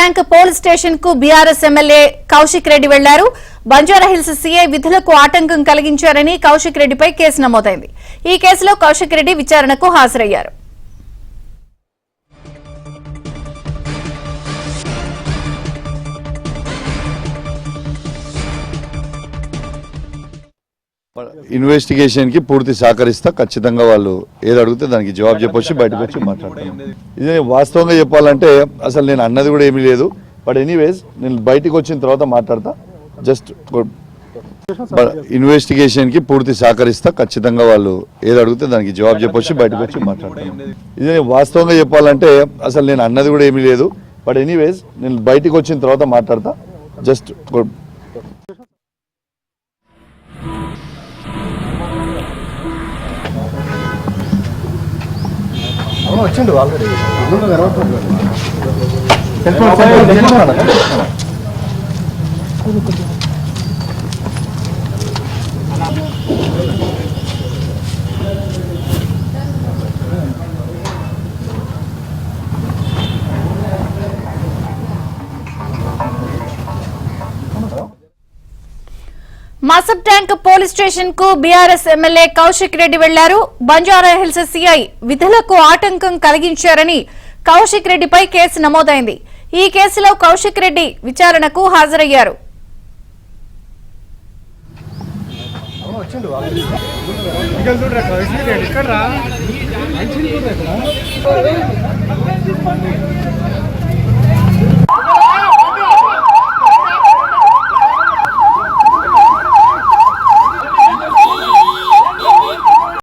Tank police station కు BRS MLA Kaushik Reddy వెళ్లారు. Banjara Hills CI విధులకు ఆటంకం కలిగించారని కౌశిక్ రెడ్డిపై కేసు నమోదైంది. ఈ కేసులో కౌశిక్ రెడ్డి విచారణకు హాజరయ్యారు. ఇన్వెస్టిగేషన్ కి పూర్తి సహకరిస్తా. ఖచ్చితంగా వాళ్ళు ఏది అడిగితే దానికి జవాబు చెప్పొచ్చి బయటకు వచ్చి మాట్లాడతాను. ఇది వాస్తవంగా చెప్పాలంటే అసలు నేను అన్నది కూడా ఏమీ లేదు. బట్ ఎనీవేస్ నేను బయటకు వచ్చిన తర్వాత మాట్లాడతా. జస్ట్ ఇన్వెస్టిగేషన్ కి పూర్తి సహకరిస్తా. ఖచ్చితంగా వాళ్ళు ఏది అడిగితే దానికి జవాబు చెప్పొచ్చి బయటకు వచ్చి మాట్లాడతాను. ఇది వాస్తవంగా చెప్పాలంటే అసలు నేను అన్నది కూడా ఏమీ లేదు. బట్ ఎనీవేస్ నేను బయటకు వచ్చిన తర్వాత మాట్లాడతా. జస్ట్ వచ్చిండు already Masab tank police station కు బీఆర్ఎస్ ఎమ్మెల్యే కౌశిక్ రెడ్డి వెళ్లారు. బంజారాహిల్స్ సీఐ విధులకు ఆటంకం కలిగించారని కౌశిక్ రెడ్డిపై కేసు నమోదైంది. ఈ కేసులో కౌశిక్ రెడ్డి విచారణకు హాజరయ్యారు. వచ్చిండు